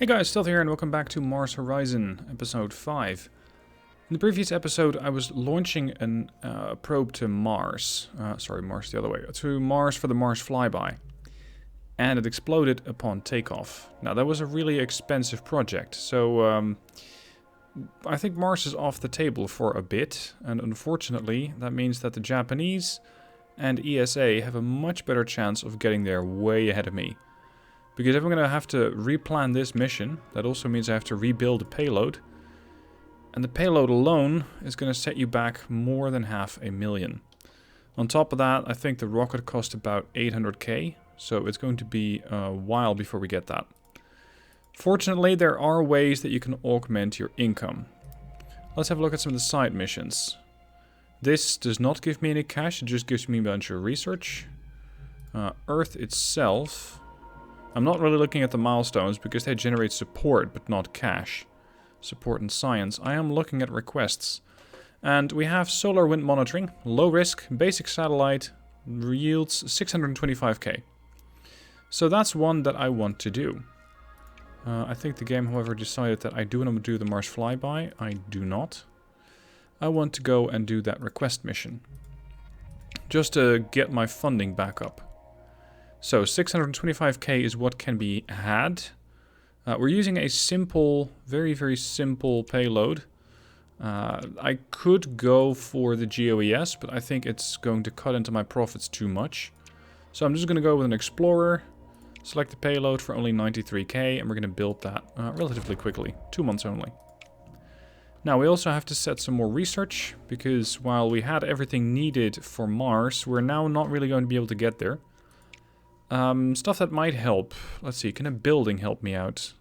Hey guys, Stealth here and welcome back to Mars Horizon, episode 5. In the previous episode I was launching a probe to Mars, Mars the other way, to Mars for the Mars flyby. And it exploded upon takeoff. Now that was a really expensive project, so I think Mars is off the table for a bit. And unfortunately that means that the Japanese and ESA have a much better chance of getting there way ahead of me. Because if I'm going to have to replan this mission, that also means I have to rebuild the payload. And the payload alone is going to set you back more than $500,000. On top of that, I think the rocket cost about 800k, so it's going to be a while before we get that. Fortunately, there are ways that you can augment your income. Let's have a look at some of the side missions. This does not give me any cash, it just gives me a bunch of research. Earth itself... I'm not really looking at the milestones because they generate support but not cash. Support and science. I am looking at requests. And we have solar wind monitoring, low risk, basic satellite, yields 625k. So that's one that I want to do. I think the game, however, decided that I do want to do the Mars flyby. I do not. I want to go and do that request mission. Just to get my funding back up. So 625k is what can be had. We're using a simple, very simple payload. I could go for the GOES, but I think it's going to cut into my profits too much. So I'm just going to go with an Explorer, select the payload for only 93k, and we're going to build that relatively quickly. 2 months only. Now we also have to set some more research, because while we had everything needed for Mars, we're now not really going to be able to get there. Stuff that might help. Let's see, can a building help me out?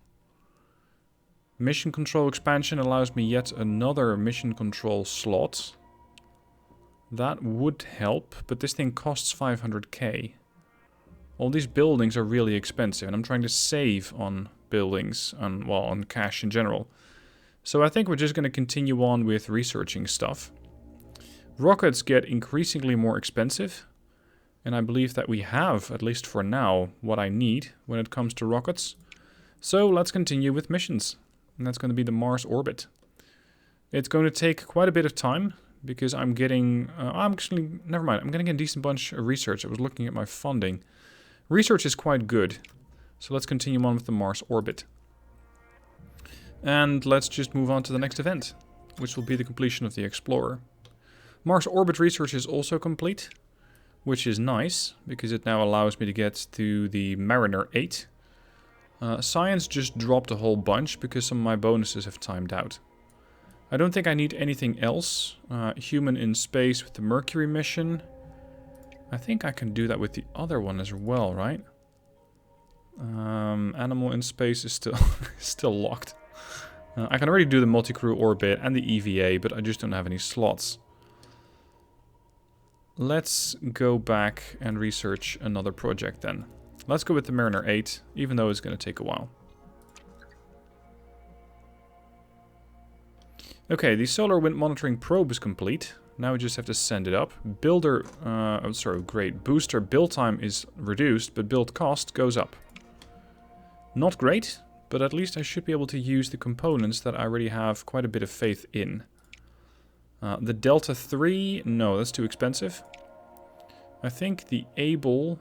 Mission control expansion allows me yet another mission control slot. That would help, but this thing costs 500k. All these buildings are really expensive, and I'm trying to save on buildings, on cash in general. So I think we're just going to continue on with researching stuff. Rockets get increasingly more expensive. And I believe that we have, at least for now, what I need when it comes to rockets. So let's continue with missions. And that's going to be the Mars orbit. It's going to take quite a bit of time, because I'm getting... never mind, I'm getting a decent bunch of research. I was looking at my funding. Research is quite good. So let's continue on with the Mars orbit. And let's just move on to the next event, which will be the completion of the Explorer. Mars orbit research is also complete. Which is nice, because it now allows me to get to the Mariner 8. Science just dropped a whole bunch, because some of my bonuses have timed out. I don't think I need anything else. Human in space with the Mercury mission. I think I can do that with the other one as well, right? Animal in space is still locked. I can already do the multi-crew orbit and the EVA, but I just don't have any slots. Let's go back and research another project then. Let's go with the Mariner 8, even though it's going to take a while. Okay, the solar wind monitoring probe is complete. Now we just have to send it up. Great. Booster build time is reduced, but build cost goes up. Not great, but at least I should be able to use the components that I already have quite a bit of faith in. The Delta 3, no, that's too expensive. I think the Able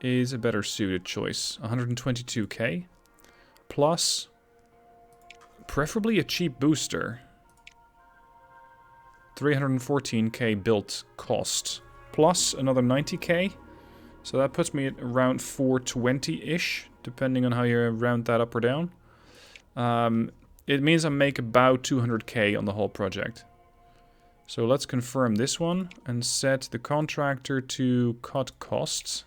is a better suited choice. 122k. Plus, preferably a cheap booster. 314k built cost. Plus another 90k. So that puts me at around 420-ish, depending on how you round that up or down. It means I make about 200k on the whole project. So let's confirm this one and set the contractor to cut costs.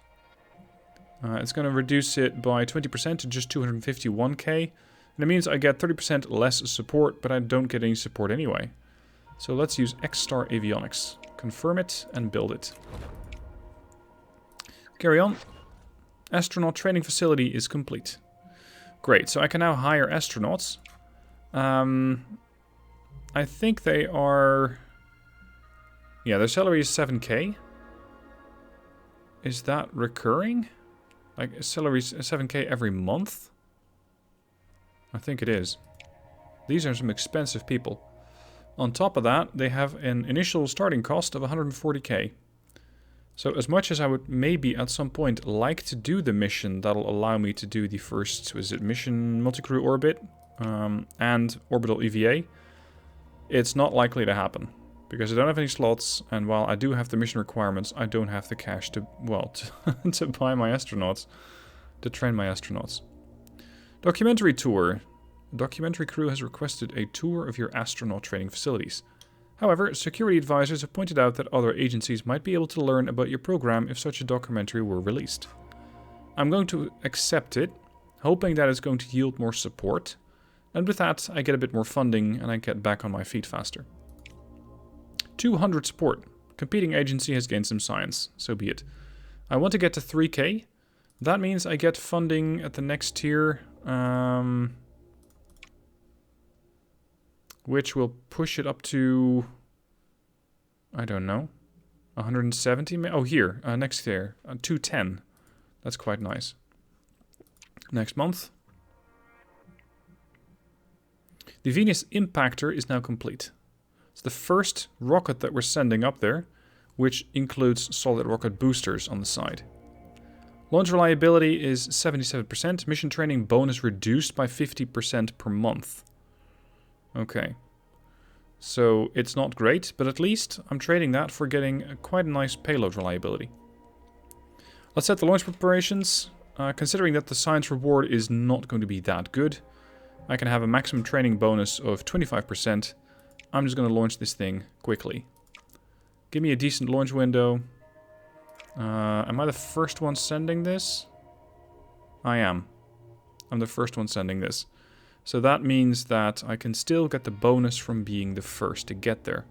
It's going to reduce it by 20% to just 251k. And it means I get 30% less support, but I don't get any support anyway. So let's use X-Star Avionics. Confirm it and build it. Carry on. Astronaut training facility is complete. Great, so I can now hire astronauts. I think they are... Yeah, their salary is 7k. Is that recurring? Like, salary is 7k every month? I think it is. These are some expensive people. On top of that, they have an initial starting cost of 140k. So as much as I would maybe at some point like to do the mission that'll allow me to do the first, was it mission multi-crew orbit and orbital EVA, it's not likely to happen. Because I don't have any slots, and while I do have the mission requirements, I don't have the cash to, well, to buy my astronauts, to train my astronauts. Documentary tour. A documentary crew has requested a tour of your astronaut training facilities. However, security advisors have pointed out that other agencies might be able to learn about your program if such a documentary were released. I'm going to accept it, hoping that it's going to yield more support, and with that, I get a bit more funding and I get back on my feet faster. 200 support. Competing agency has gained some science, so be it. I want to get to 3k. That means I get funding at the next tier, which will push it up to, I don't know, 170? Oh, here, next tier, 210. That's quite nice. Next month. The Venus Impactor is now complete. It's the first rocket that we're sending up there, which includes solid rocket boosters on the side. Launch reliability is 77%. Mission training bonus reduced by 50% per month. Okay. So it's not great, but at least I'm trading that for getting quite a nice payload reliability. Let's set the launch preparations. Considering that the science reward is not going to be that good, I can have a maximum training bonus of 25%. I'm just going to launch this thing quickly. Give me a decent launch window. Am I the first one sending this? I am. I'm the first one sending this. So that means that I can still get the bonus from being the first to get there.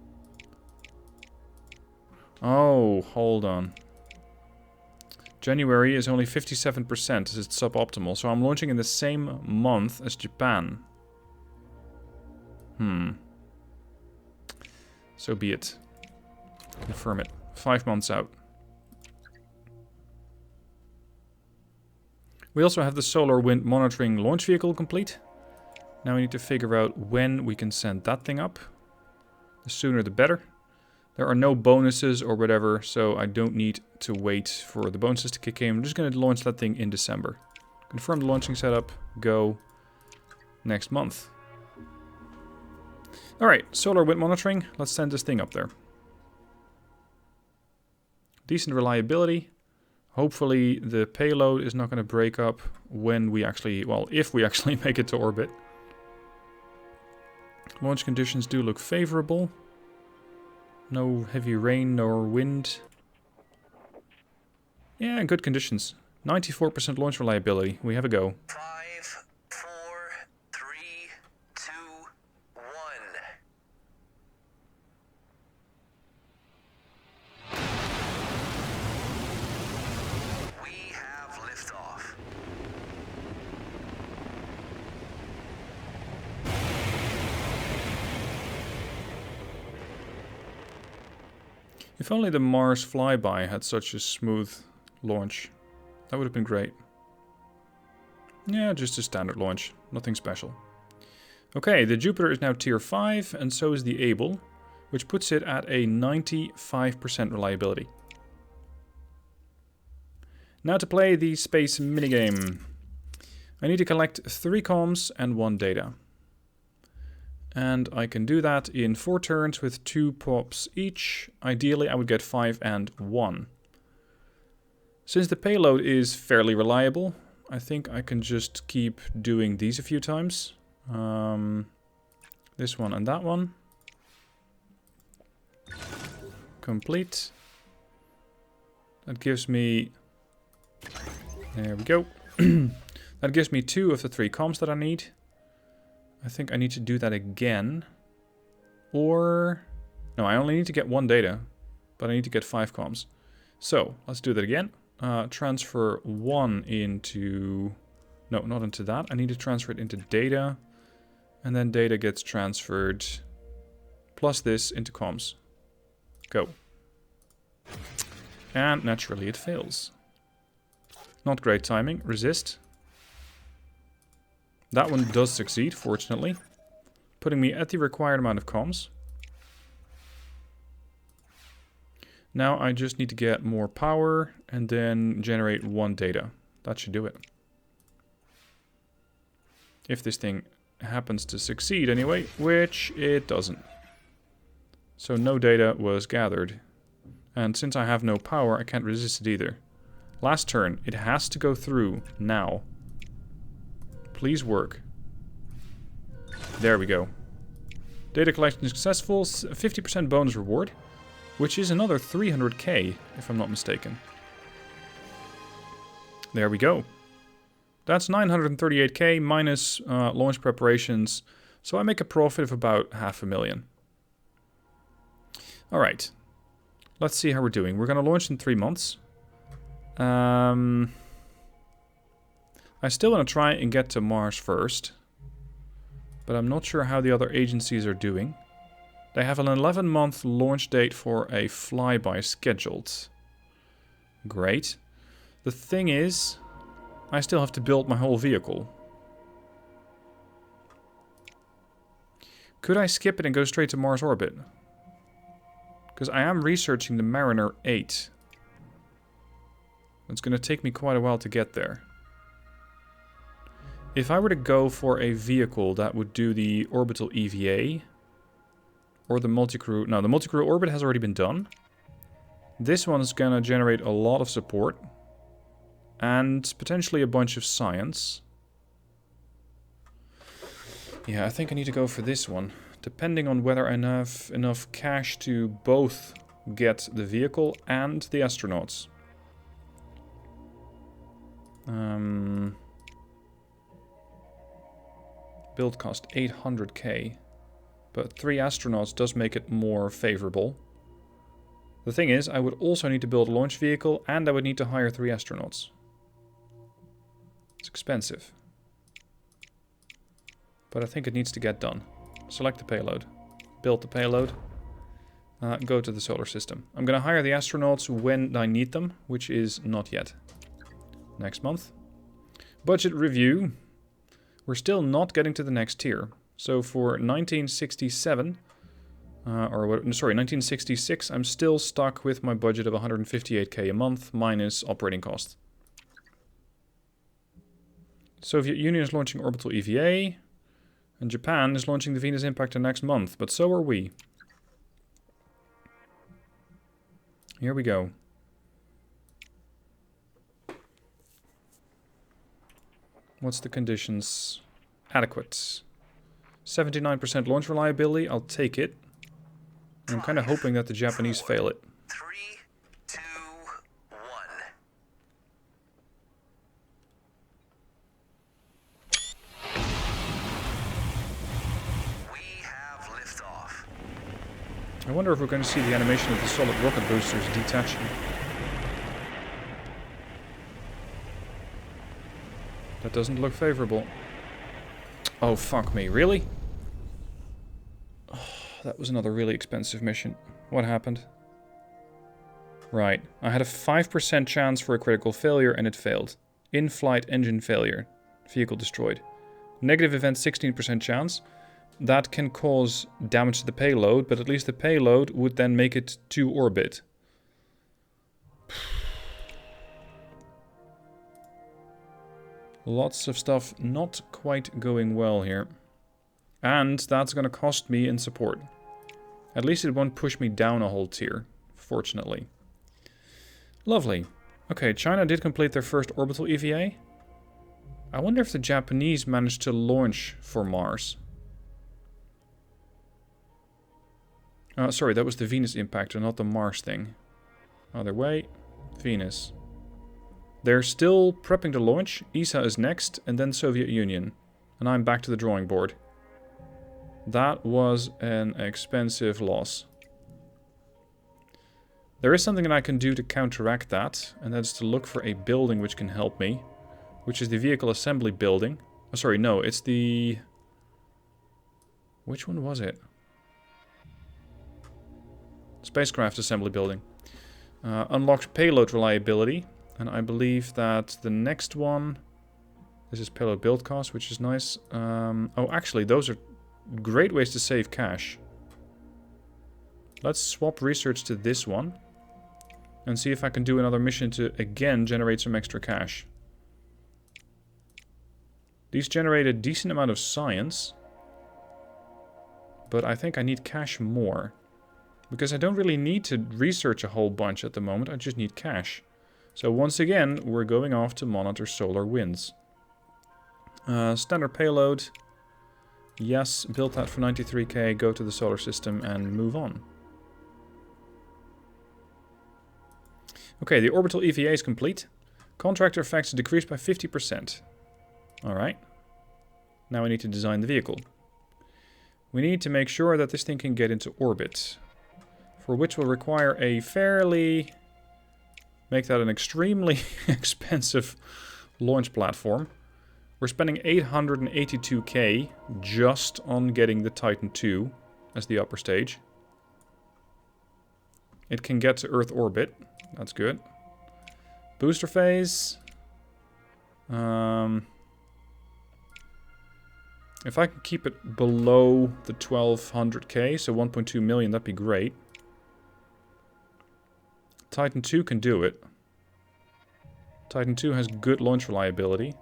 Oh, hold on. January is only 57% as it's suboptimal. So I'm launching in the same month as Japan. So be it. Confirm it. 5 months out. We also have the solar wind monitoring launch vehicle complete. Now we need to figure out when we can send that thing up. The sooner the better. There are no bonuses or whatever, so I don't need to wait for the bonuses to kick in. I'm just going to launch that thing in December. Confirm the launching setup. Go. Next month. Alright, solar wind monitoring. Let's send this thing up there. Decent reliability. Hopefully the payload is not going to break up when we actually, well, if we actually make it to orbit. Launch conditions do look favorable. No heavy rain nor wind. Yeah, good conditions. 94% launch reliability. We have a go. 5, 4, 3, 2, 1. We have liftoff. If only the Mars flyby had such a smooth launch. That would have been great. Yeah, just a standard launch. Nothing special. Okay, the Jupiter is now tier 5, and so is the Able, which puts it at a 95% reliability. Now to play the space minigame. I need to collect 3 comms and 1 data. And I can do that in 4 turns with 2 pops each. Ideally, I would get 5 and 1. Since the payload is fairly reliable, I think I can just keep doing these a few times. This one and that one. Complete. That gives me... There we go. That gives me 2 of the 3 comms that I need. I think I need to do that again. Or... No, I only need to get 1 data. But I need to get 5 comms. So, let's do that again. Transfer 1 into... No, not into that. I need to transfer it into data. And then data gets transferred. Plus this into comms. Go. And naturally it fails. Not great timing. Resist. That one does succeed, fortunately. Putting me at the required amount of comms. Now I just need to get more power and then generate 1 data. That should do it. If this thing happens to succeed anyway, which it doesn't. So no data was gathered. And since I have no power, I can't resist it either. Last turn, it has to go through now. Please work. There we go. Data collection is successful, 50% bonus reward, which is another 300k, if I'm not mistaken. There we go. That's 938k minus launch preparations, so I make a profit of about 500,000. Alright, let's see how we're doing. We're going to launch in 3 months. I still want to try and get to Mars first, but I'm not sure how the other agencies are doing. They have an 11-month launch date for a flyby scheduled. Great. The thing is, I still have to build my whole vehicle. Could I skip it and go straight to Mars orbit? Because I am researching the Mariner 8. It's going to take me quite a while to get there. If I were to go for a vehicle that would do the orbital EVA, or the multi-crew... No, the multi-crew orbit has already been done. This one is going to generate a lot of support. And potentially a bunch of science. Yeah, I think I need to go for this one. Depending on whether I have enough cash to both get the vehicle and the astronauts. Build cost 800k. But 3 astronauts does make it more favorable. The thing is, I would also need to build a launch vehicle and I would need to hire 3 astronauts. It's expensive. But I think it needs to get done. Select the payload. Build the payload. Go to the solar system. I'm going to hire the astronauts when I need them, which is not yet. Next month. Budget review. We're still not getting to the next tier. So for 1967, 1966, I'm still stuck with my budget of 158k a month minus operating cost. Soviet Union is launching orbital EVA, and Japan is launching the Venus Impactor next month, but so are we. Here we go. What's the conditions? Adequate. 79% launch reliability, I'll take it. I'm kind of hoping that the Japanese fail it. 3, 2, 1. We have liftoff. I wonder if we're going to see the animation of the solid rocket boosters detaching. That doesn't look favorable. Oh, fuck me. Really? Oh, that was another really expensive mission. What happened? Right. I had a 5% chance for a critical failure and it failed. In-flight engine failure. Vehicle destroyed. Negative event 16% chance. That can cause damage to the payload, but at least the payload would then make it to orbit. Lots of stuff not quite going well here. And that's going to cost me in support. At least it won't push me down a whole tier, fortunately. Lovely. Okay, China did complete their first orbital EVA. I wonder if the Japanese managed to launch for Mars. Sorry, that was the Venus impactor, not the Mars thing. Other way. Venus. They're still prepping to launch. ESA is next, and then Soviet Union. And I'm back to the drawing board. That was an expensive loss. There is something that I can do to counteract that, and that's to look for a building which can help me. Which is the vehicle assembly building. Oh, sorry, no, it's the... Which one was it? Spacecraft assembly building. Unlocks payload reliability. And I believe that the next one This is payload build cost, which is nice. Oh, actually, those are great ways to save cash. Let's swap research to this one. And see if I can do another mission to, again, generate some extra cash. These generate a decent amount of science. But I think I need cash more. Because I don't really need to research a whole bunch at the moment. I just need cash. So once again, we're going off to monitor solar winds. Standard payload. Yes, build that for 93k. Go to the solar system and move on. Okay, the orbital EVA is complete. Contractor effects decreased by 50%. Alright. Now we need to design the vehicle. We need to make sure that this thing can get into orbit. For which will require a fairly... make that an extremely expensive launch platform. We're spending 882k just on getting the Titan II as the upper stage. It can get to Earth orbit. That's good. Booster phase. If I can keep it below the 1200k, so 1.2 million, that'd be great. Titan II can do it. Titan II has good launch reliability.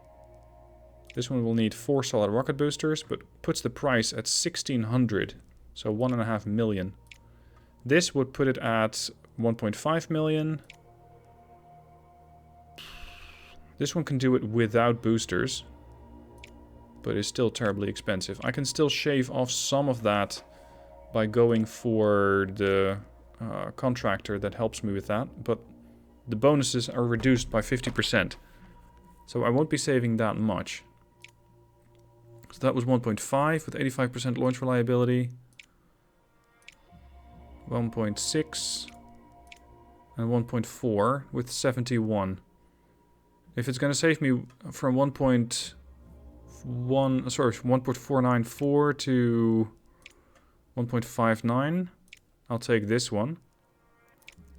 This one will need 4 solid rocket boosters, but puts the price at 1600, so 1.5 million. This would put it at 1.5 million. This one can do it without boosters, but is still terribly expensive. I can still shave off some of that by going for the contractor that helps me with that, but the bonuses are reduced by 50%. So I won't be saving that much. So that was 1.5 with 85% launch reliability. 1.6 and 1.4 with 71. If it's going to save me from 1.494 to 1.59, I'll take this one.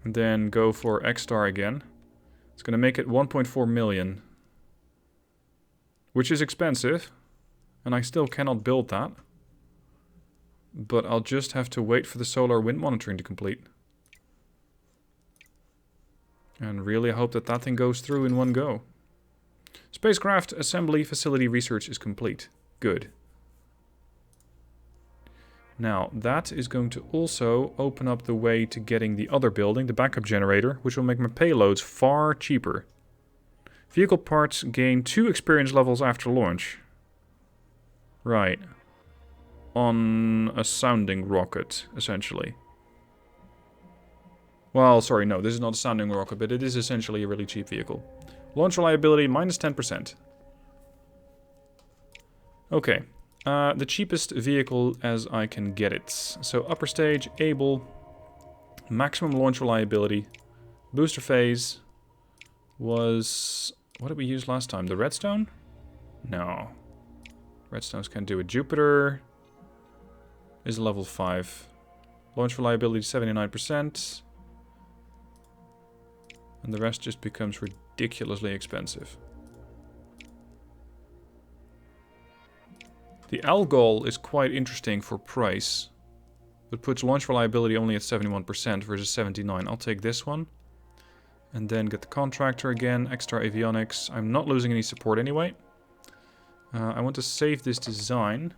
And then go for X-Star again. It's going to make it 1.4 million. Which is expensive. And I still cannot build that. But I'll just have to wait for the solar wind monitoring to complete. And really hope that that thing goes through in one go. Spacecraft assembly facility research is complete. Good. Now, that is going to also open up the way to getting the other building, the backup generator, which will make my payloads far cheaper. Vehicle parts gain 2 experience levels after launch. Right. On a sounding rocket, essentially. Well, sorry, no, this is not a sounding rocket, but it is essentially a really cheap vehicle. Launch reliability, minus 10%. Okay. The cheapest vehicle as I can get it. So upper stage, able, maximum launch reliability, booster phase was... what did we use last time? The redstone? No. Redstones can't do it. Jupiter is level 5. Launch reliability 79%. And the rest just becomes ridiculously expensive. The Algol is quite interesting for price, but puts launch reliability only at 71% versus 79%. I'll take this one. And then get the contractor again, extra avionics. I'm not losing any support anyway. I want to save this design.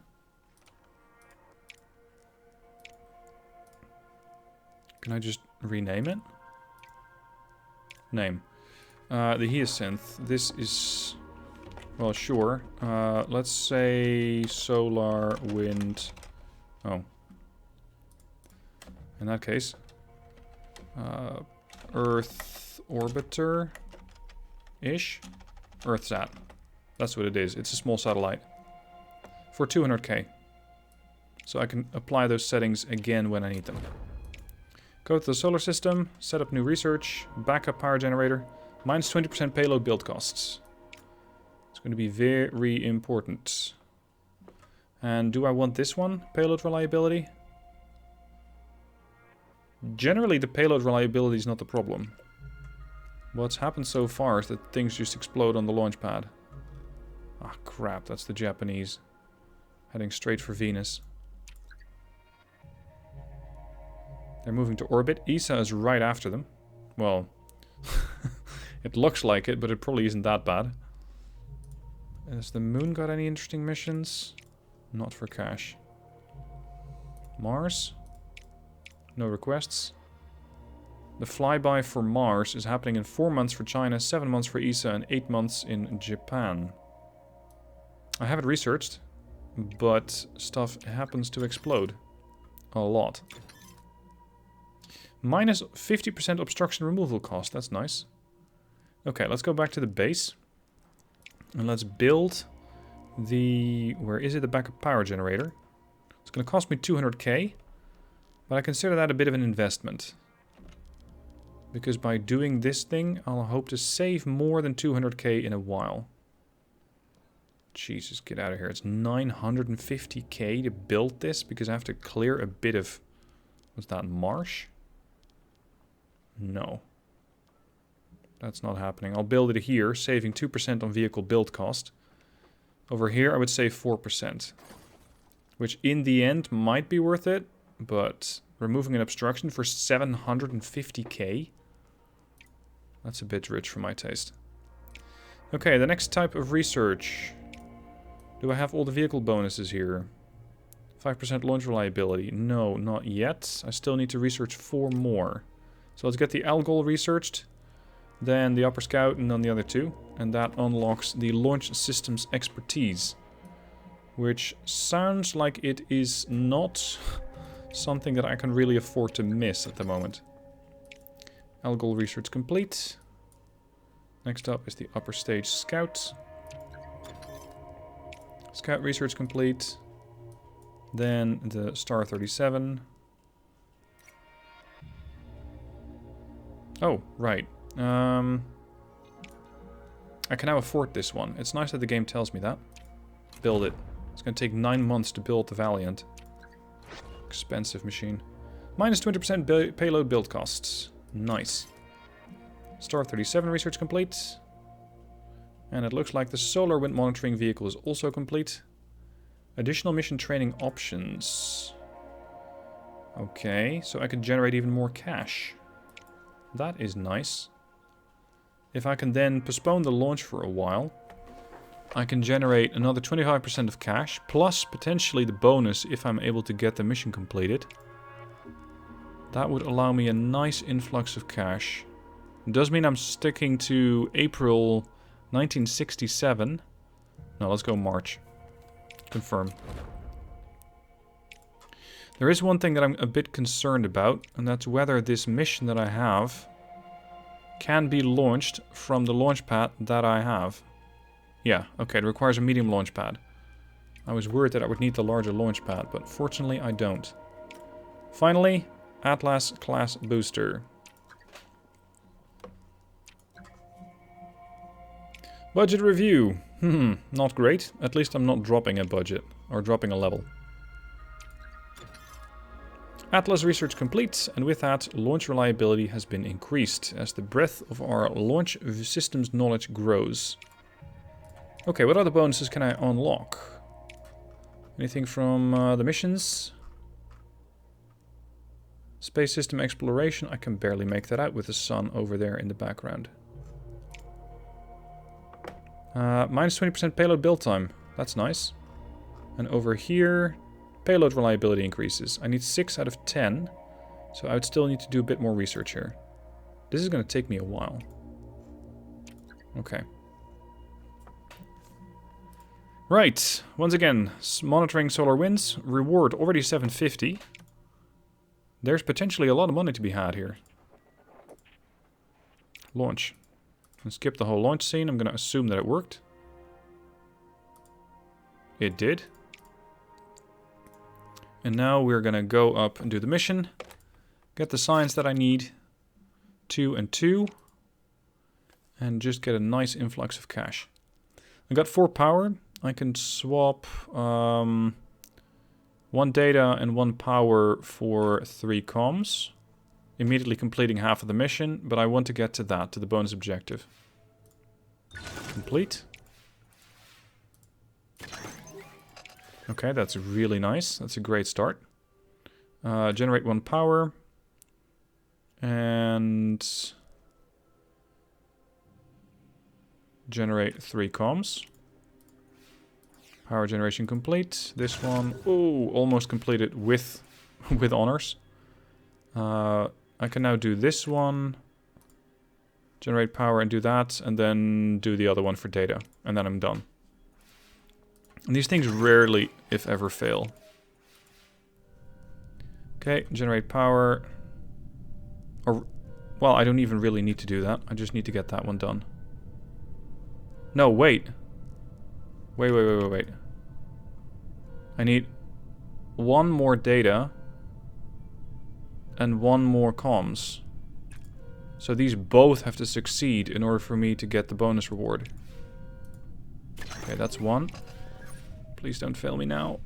Can I just rename it? Name. The hyacinth. This is... well, sure. Let's say solar wind. Oh. In that case. Earth orbiter-ish. EarthSat. That's what it is. It's a small satellite. For 200k. So I can apply those settings again when I need them. Go to the solar system. Set up new research. Backup power generator. Minus 20% payload build costs. It's going to be very important. And do I want this one? Payload reliability? Generally, the payload reliability is not the problem. What's happened so far is that things just explode on the launch pad. Ah, crap, that's the Japanese. Heading straight for Venus. They're moving to orbit. ESA is right after them. Well, it looks like it, but it probably isn't that bad. Has the moon got any interesting missions? Not for cash. Mars? No requests. The flyby for Mars is happening in 4 months for China, 7 months for ESA, and 8 months in Japan. I have it researched, but stuff happens to explode. A lot. Minus 50% obstruction removal cost. That's nice. Okay, let's go back to the base. And let's build the... Where is it? The backup power generator. It's going to cost me 200k. But I consider that a bit of an investment. Because by doing this thing, I'll hope to save more than 200k in a while. Jesus, get out of here. It's 950k to build this because I have to clear a bit of... What's that? Marsh? No. That's not happening. I'll build it here, saving 2% on vehicle build cost. Over here, I would save 4%. Which in the end might be worth it, but removing an obstruction for 750k? That's a bit rich for my taste. Okay, the next type of research. Do I have all the vehicle bonuses here? 5% launch reliability. No, not yet. I still need to research 4 more. So let's get the Algol researched. Then the Upper Scout and then the other 2. And that unlocks the launch systems expertise. Which sounds like it is not something that I can really afford to miss at the moment. Algol research complete. Next up is the Upper Stage Scout. Scout research complete. Then the Star 37. Oh, right. I can now afford this one. It's nice that the game tells me that. Build it. It's going to take 9 months to build the Valiant. Expensive machine. Minus 20% payload build costs. Nice. Star 37 research complete. And it looks like the solar wind monitoring vehicle is also complete. Additional mission training options. Okay, so I can generate even more cash. That is nice. If I can then postpone the launch for a while, I can generate another 25% of cash, plus potentially the bonus if I'm able to get the mission completed. That would allow me a nice influx of cash. It does mean I'm sticking to April 1967. No, let's go March. Confirm. There is one thing that I'm a bit concerned about, and that's whether this mission that I have can be launched from the launch pad that I have. Yeah, okay, it requires a medium launch pad. I was worried that I would need the larger launch pad, but fortunately I don't. Finally, Atlas class booster. Budget review. Not great. At least I'm not dropping a budget, or dropping a level. Atlas research complete, and with that, launch reliability has been increased as the breadth of our launch systems knowledge grows. Okay, what other bonuses can I unlock? Anything from the missions? Space system exploration, I can barely make that out with the sun over there in the background. Minus 20% payload build time, that's nice. And over here, payload reliability increases. I need 6 out of 10, so I would still need to do a bit more research here. This is going to take me a while. Okay. Right, once again, monitoring solar winds. Reward already 750. There's potentially a lot of money to be had here. Launch. Let's skip the whole launch scene. I'm going to assume that it worked. It did. And now we're going to go up and do the mission. Get the signs that I need. 2 and 2. And just get a nice influx of cash. I got 4 power. I can swap 1 data and 1 power for 3 comms. Immediately completing half of the mission, but I want to get to that, to the bonus objective. Complete. Okay, that's really nice. That's a great start. Generate 1 power. And generate 3 comms. Power generation complete. This one, oh, almost completed with honors. I can now do this one. Generate power and do that, and then do the other one for data. And then I'm done. And these things rarely, if ever, fail. Okay, generate power. Or, well, I don't even really need to do that. I just need to get that one done. No, wait. Wait. I need 1 more data and 1 more comms. So these both have to succeed in order for me to get the bonus reward. Okay, that's 1. Please don't fail me now.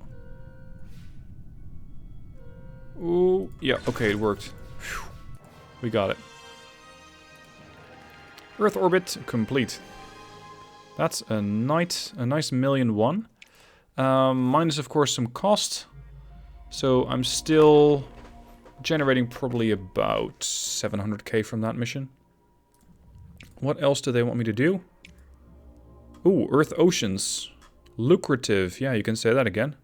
Ooh, yeah, okay, it worked. Whew. We got it. Earth orbit complete. That's a nice $1,000,001. Minus, of course, some cost. So I'm still generating probably about 700k from that mission. What else do they want me to do? Ooh, Earth Oceans. Lucrative. Yeah, you can say that again.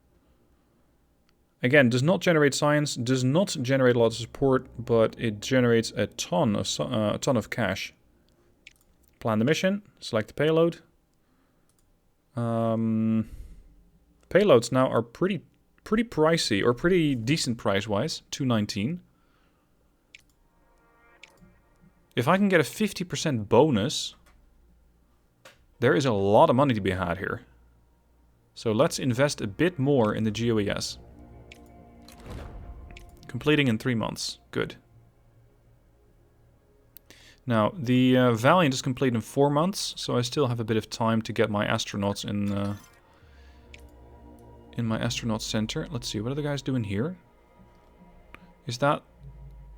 Again, does not generate science, does not generate a lot of support, but it generates a ton of cash. Plan the mission. Select the payload. Payloads now are pretty pricey, or pretty decent price-wise. $219. If I can get a 50% bonus, there is a lot of money to be had here. So let's invest a bit more in the GOES. Completing in 3 months. Good. Now, the Valiant is complete in 4 months, so I still have a bit of time to get my astronauts in my astronaut center. Let's see, what are the guys doing here? Is that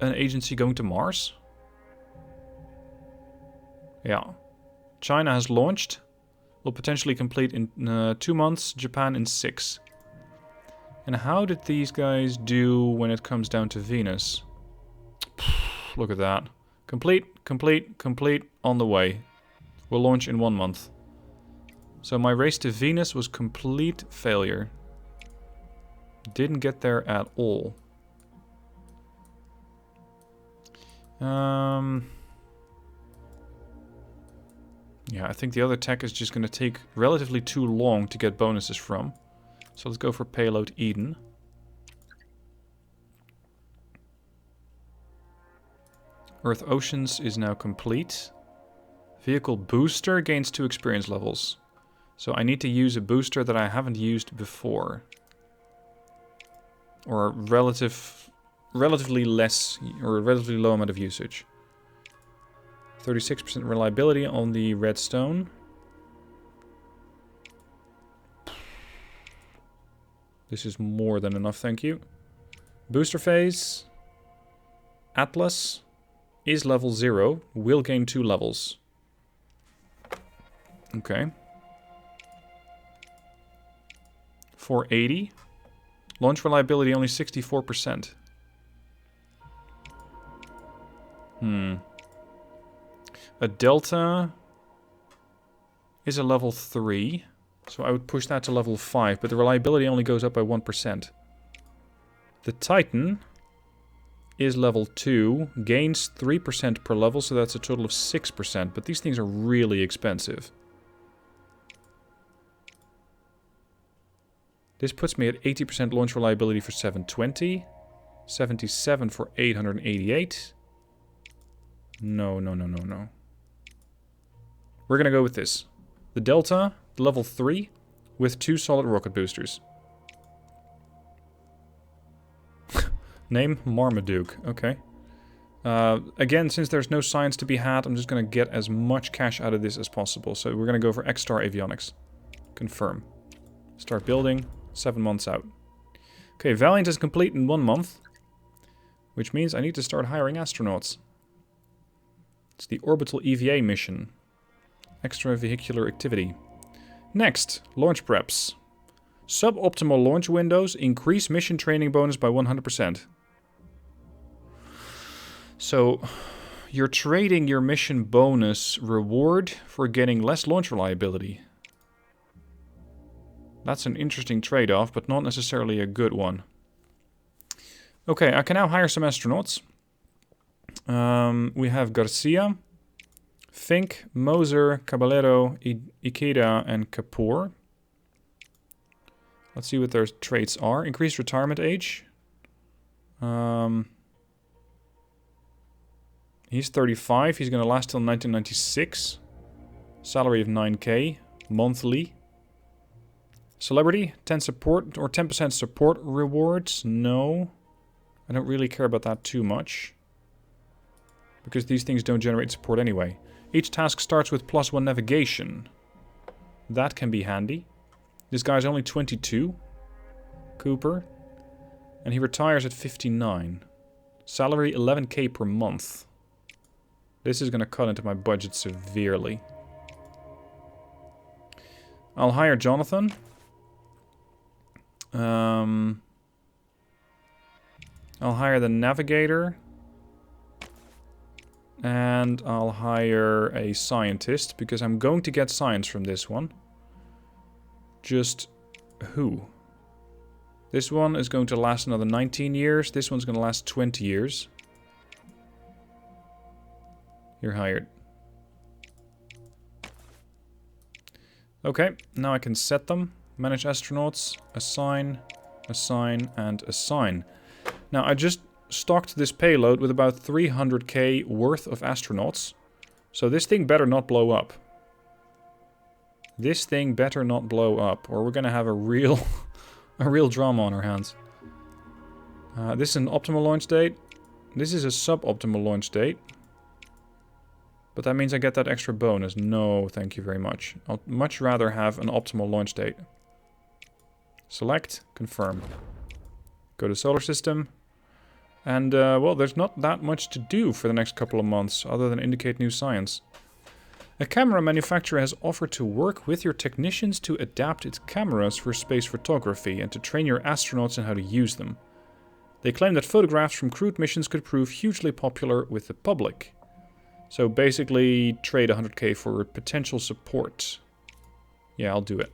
an agency going to Mars? Yeah. China has launched. Will potentially complete in 2 months. Japan in 6. And how did these guys do when it comes down to Venus? Look at that. Complete, on the way. Will launch in 1 month. So my race to Venus was complete failure. Didn't get there at all. Yeah, I think the other tech is just going to take relatively too long to get bonuses from. So let's go for Payload Eden. Earth Oceans is now complete. Vehicle Booster gains 2 experience levels. So I need to use a booster that I haven't used before. Or relatively less, or a relatively low amount of usage. 36% reliability on the Redstone. This is more than enough, thank you. Booster phase. Atlas is level 0. Will gain 2 levels. Okay. 480. Launch reliability only 64%. A Delta is a level 3. So I would push that to level 5, but the reliability only goes up by 1%. The Titan is level 2, gains 3% per level, so that's a total of 6%, but these things are really expensive. This puts me at 80% launch reliability for 720, 77 for 888. No. We're gonna go with this. The Delta, level 3, with 2 solid rocket boosters. Name Marmaduke. Okay. Again, since there's no science to be had, I'm just going to get as much cash out of this as possible. So we're going to go for X-Star Avionics. Confirm. Start building. 7 months out. Okay, Valiant is complete in 1 month. Which means I need to start hiring astronauts. It's the Orbital EVA mission. Extravehicular activity. Next, launch preps. Suboptimal launch windows increase mission training bonus by 100%. So, you're trading your mission bonus reward for getting less launch reliability. That's an interesting trade-off, but not necessarily a good one. Okay, I can now hire some astronauts. We have Garcia, Fink, Moser, Caballero, Ikeda, and Kapoor. Let's see what their traits are. Increased retirement age. He's 35. He's going to last till 1996. Salary of 9k monthly. Celebrity, 10 support or 10% support rewards. No. I don't really care about that too much. Because these things don't generate support anyway. Each task starts with +1 navigation. That can be handy. This guy's only 22. Cooper. And he retires at 59. Salary 11k per month. This is going to cut into my budget severely. I'll hire Jonathan. I'll hire the navigator. And I'll hire a scientist, because I'm going to get science from this one. Just who? This one is going to last another 19 years. This one's going to last 20 years. You're hired. Okay, now I can set them. Manage astronauts, assign, assign, and assign. Now, I just stocked this payload with about 300k worth of astronauts. So this thing better not blow up. This thing better not blow up, or we're gonna have a real drama on our hands. This is an optimal launch date. This is a suboptimal launch date. But that means I get that extra bonus. No, thank you very much. I'll much rather have an optimal launch date. Select, confirm. Go to solar system. And, well, there's not that much to do for the next couple of months, other than indicate new science. A camera manufacturer has offered to work with your technicians to adapt its cameras for space photography and to train your astronauts in how to use them. They claim that photographs from crewed missions could prove hugely popular with the public. So basically, trade 100k for potential support. Yeah, I'll do it.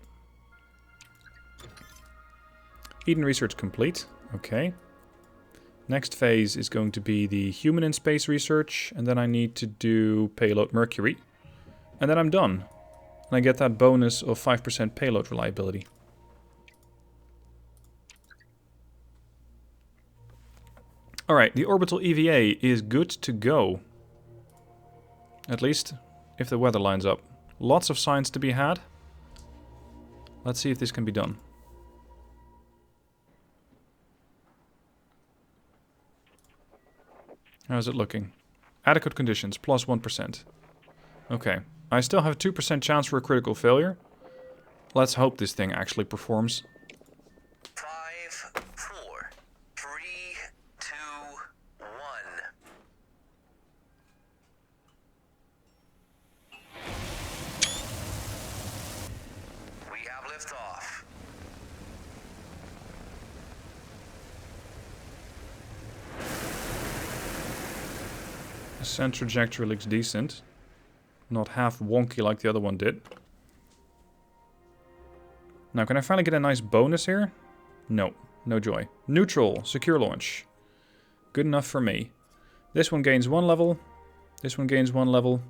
Eden research complete. Okay. Next phase is going to be the human in space research, and then I need to do payload Mercury. And then I'm done. And I get that bonus of 5% payload reliability. Alright, the orbital EVA is good to go. At least, if the weather lines up. Lots of science to be had. Let's see if this can be done. How's it looking? Adequate conditions, plus 1%. Okay. I still have a 2% chance for a critical failure. Let's hope this thing actually performs. 5, 4, 3, 2, 1. We have liftoff. Ascent trajectory looks decent. Not half wonky like the other one did. Now, can I finally get a nice bonus here? No. No joy. Neutral. Secure launch. Good enough for me. This one gains 1 level. This one gains 1 level.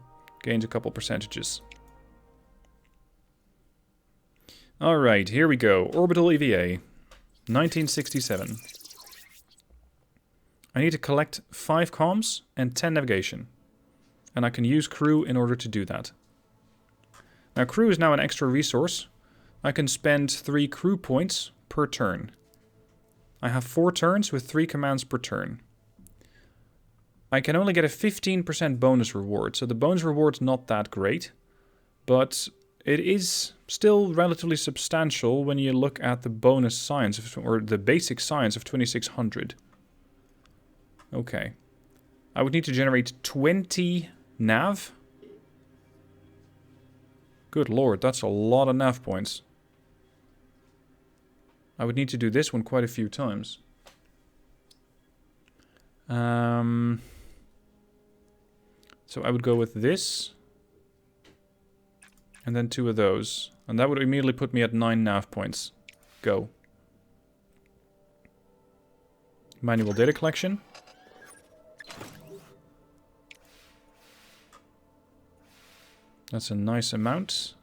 Gains a couple percentages. Alright, here we go. Orbital EVA. 1967. I need to collect 5 comms and 10 navigation. And I can use crew in order to do that. Now, crew is now an extra resource. I can spend 3 crew points per turn. I have 4 turns with 3 commands per turn. I can only get a 15% bonus reward, so the bonus reward's not that great. But it is still relatively substantial when you look at the bonus science, or the basic science of 2600. Okay. I would need to generate 20 nav. Good lord, that's a lot of nav points. I would need to do this one quite a few times. So I would go with this. And then 2 of those. And that would immediately put me at 9 nav points. Go. Manual data collection. That's a nice amount.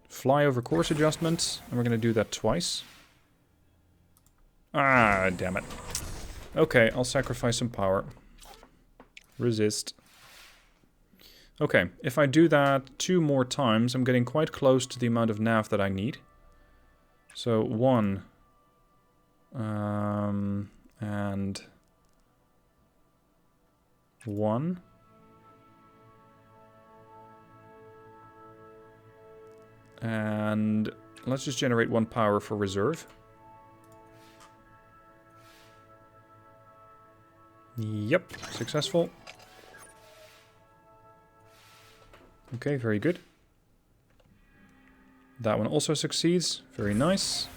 Flyover course adjustment. And we're going to do that twice. Ah, damn it. Okay, I'll sacrifice some power. Resist. Okay, if I do that 2 more times, I'm getting quite close to the amount of nav that I need. So 1. And 1. And let's just generate 1 power for reserve. Yep, successful. Okay, very good. That one also succeeds. Very nice.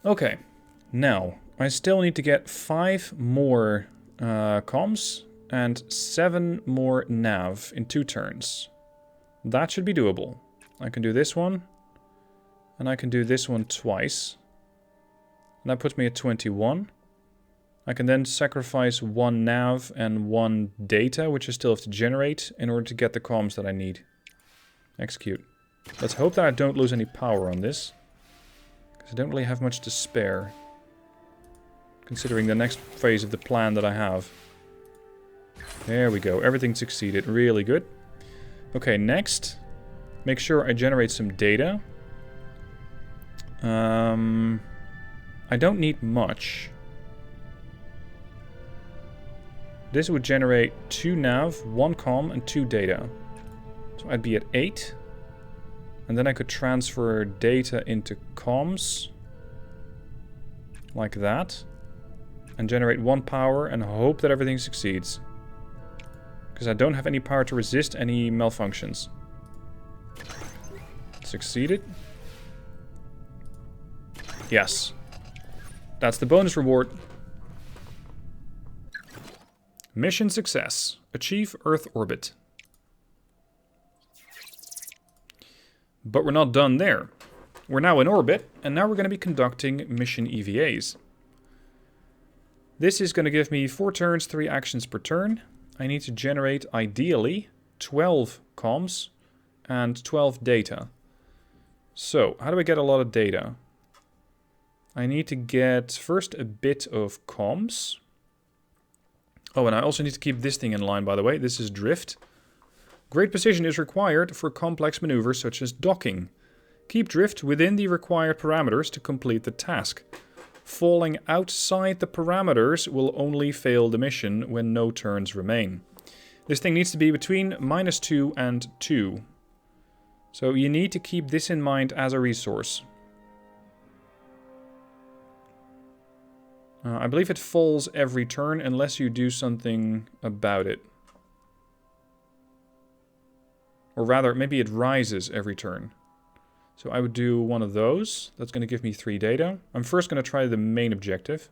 Okay, now I still need to get 5 more comms and 7 more nav in 2 turns. That should be doable. I can do this one. And I can do this one twice. And that puts me at 21. I can then sacrifice 1 nav and 1 data, which I still have to generate, in order to get the comms that I need. Execute. Let's hope that I don't lose any power on this. Because I don't really have much to spare. Considering the next phase of the plan that I have. There we go. Everything succeeded. Really good. Okay, next. Make sure I generate some data. I don't need much. This would generate 2 nav, 1 comm, and 2 data. So I'd be at 8. And then I could transfer data into comms. Like that. And generate 1 power and hope that everything succeeds. Because I don't have any power to resist any malfunctions. Succeeded. Yes. That's the bonus reward. Mission success. Achieve Earth orbit. But we're not done there. We're now in orbit, and now we're going to be conducting mission EVAs. This is going to give me 4 turns, 3 actions per turn. I need to generate, ideally, 12 comms and 12 data. So, how do I get a lot of data? I need to get first a bit of comms. Oh, and I also need to keep this thing in line, by the way. This is drift. Great precision is required for complex maneuvers such as docking. Keep drift within the required parameters to complete the task. Falling outside the parameters will only fail the mission when no turns remain. This thing needs to be between -2 and 2. So you need to keep this in mind as a resource. I believe it falls every turn unless you do something about it. Or rather, maybe it rises every turn. So I would do one of those. That's going to give me 3 data. I'm first going to try the main objective.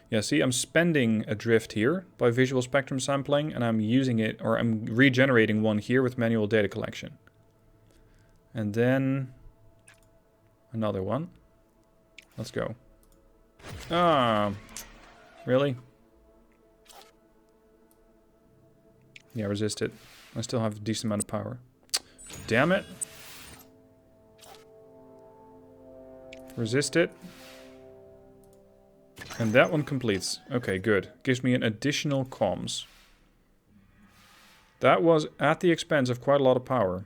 Yeah, see, I'm spending a drift here by visual spectrum sampling, and I'm using it, or I'm regenerating one here with manual data collection. And then another one. Let's go. Ah, really? Yeah, resist it. I still have a decent amount of power. Damn it. Resist it. And that one completes. Okay, good. Gives me an additional comms. That was at the expense of quite a lot of power.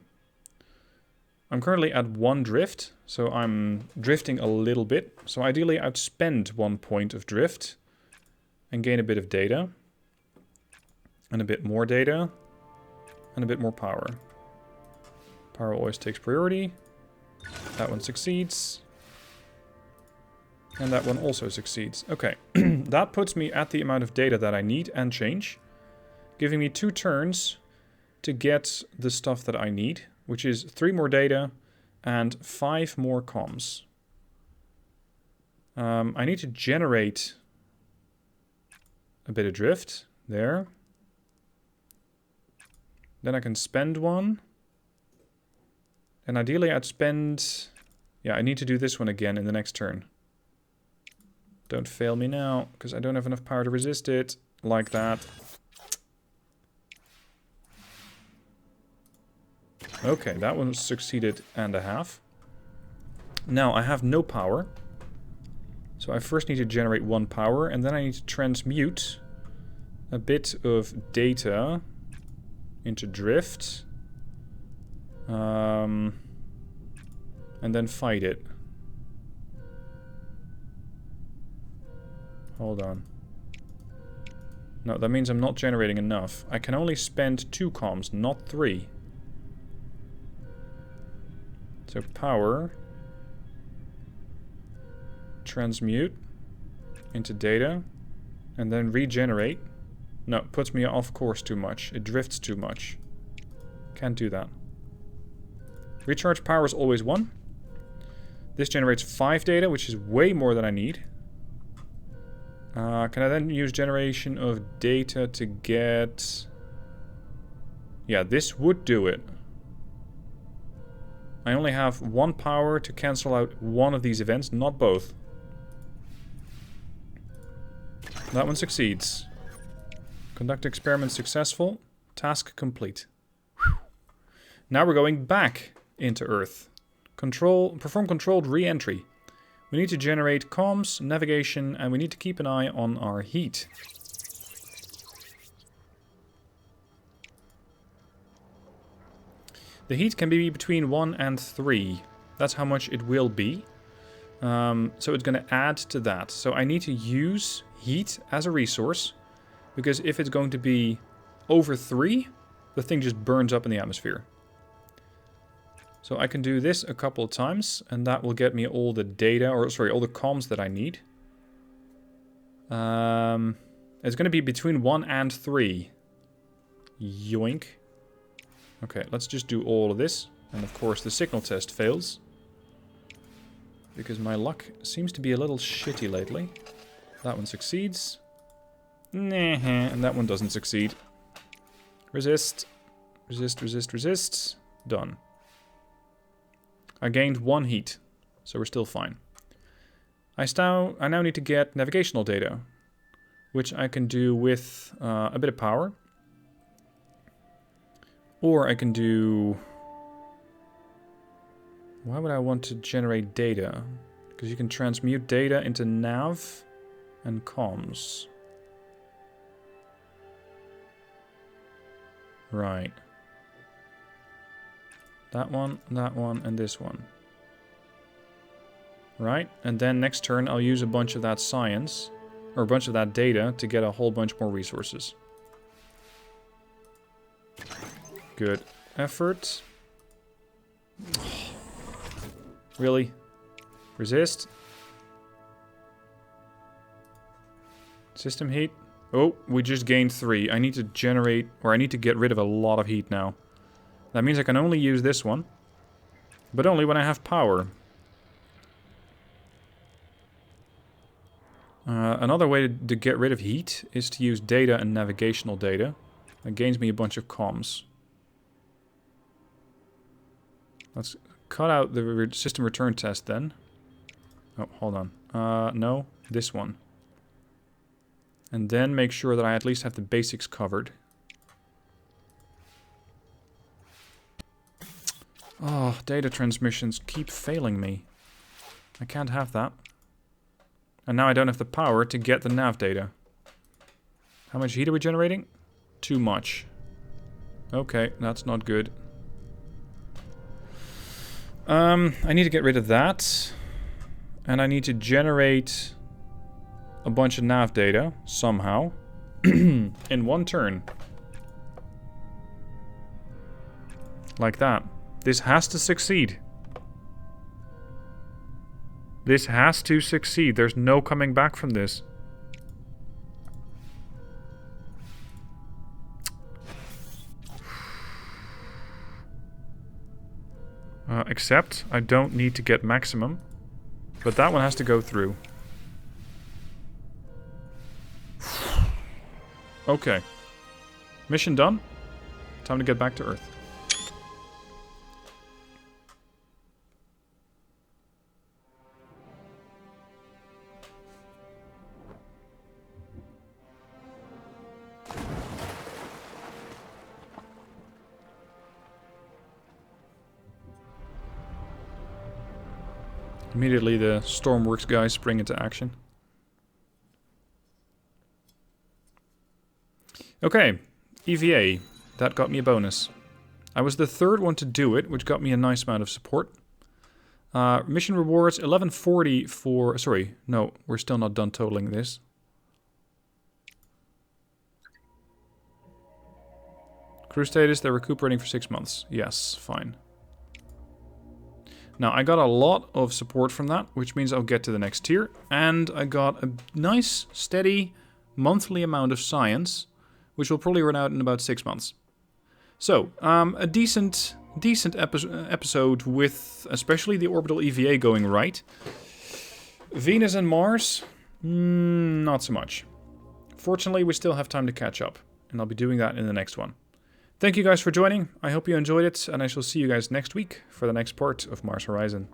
I'm currently at 1 drift, so I'm drifting a little bit. So ideally I'd spend 1 point of drift and gain a bit of data. And a bit more data. And a bit more power. Power always takes priority. That one succeeds. And that one also succeeds. Okay, that puts me at the amount of data that I need and change, giving me 2 turns to get the stuff that I need, which is 3 more data and 5 more comms. I need to generate a bit of drift there. Then I can spend one. And ideally I'd spend... Yeah, I need to do this one again in the next turn. Don't fail me now, because I don't have enough power to resist it. Like that. Okay, that one succeeded and a half. Now, I have no power. So I first need to generate 1 power, and then I need to transmute a bit of data into drift. And then fight it. Hold on. No, that means I'm not generating enough. I can only spend 2 comms, not 3. So power. Transmute into data. And then regenerate. No, it puts me off course too much. It drifts too much. Can't do that. Recharge power is always 1. This generates 5 data, which is way more than I need. Can I then use generation of data to get... Yeah, this would do it. I only have 1 power to cancel out one of these events, not both. That one succeeds. Conduct experiment successful. Task complete. Whew. Now we're going back into Earth. Perform controlled re-entry. We need to generate comms, navigation, and we need to keep an eye on our heat. The heat can be between 1 and 3. That's how much it will be. So it's going to add to that. So I need to use heat as a resource, because if it's going to be over 3, the thing just burns up in the atmosphere. So I can do this a couple of times, and that will get me all the data, or sorry, all the comms that I need. It's going to be between 1 and 3. Yoink. Okay, let's just do all of this. And of course the signal test fails. Because my luck seems to be a little shitty lately. That one succeeds. Nah, and that one doesn't succeed. Resist. Resist, resist, resist. Done. I gained 1 heat, so we're still fine. I now need to get navigational data, which I can do with a bit of power. Or I can do... Why would I want to generate data? Because you can transmute data into nav and comms. Right. That one, and this one. Right, and then next turn I'll use a bunch of that science, or a bunch of that data, to get a whole bunch more resources. Good effort. Really? Resist. System heat. Oh, we just gained 3. I need to generate, or I need to get rid of a lot of heat now. That means I can only use this one, but only when I have power. Another way to get rid of heat is to use data and navigational data. That gains me a bunch of comms. Let's cut out the system return test then. Oh, hold on. No, this one. And then make sure that I at least have the basics covered. Oh, data transmissions keep failing me. I can't have that. And now I don't have the power to get the nav data. How much heat are we generating? Too much. Okay, that's not good. I need to get rid of that. And I need to generate a bunch of nav data, somehow. In 1 turn. Like that. This has to succeed. This has to succeed. There's no coming back from this. Except I don't need to get maximum. But that one has to go through. Okay. Mission done. Time to get back to Earth. Immediately the Stormworks guys spring into action. Okay, EVA. That got me a bonus. I was the third one to do it, which got me a nice amount of support. Mission rewards, 1140 for... Sorry, no, we're still not done totaling this. Crew status, they're recuperating for 6 months. Yes, fine. Now, I got a lot of support from that, which means I'll get to the next tier. And I got a nice, steady, monthly amount of science, which will probably run out in about 6 months. So, a decent episode with especially the orbital EVA going right. Venus and Mars, not so much. Fortunately, we still have time to catch up, and I'll be doing that in the next one. Thank you guys for joining. I hope you enjoyed it, and I shall see you guys next week for the next part of Mars Horizon.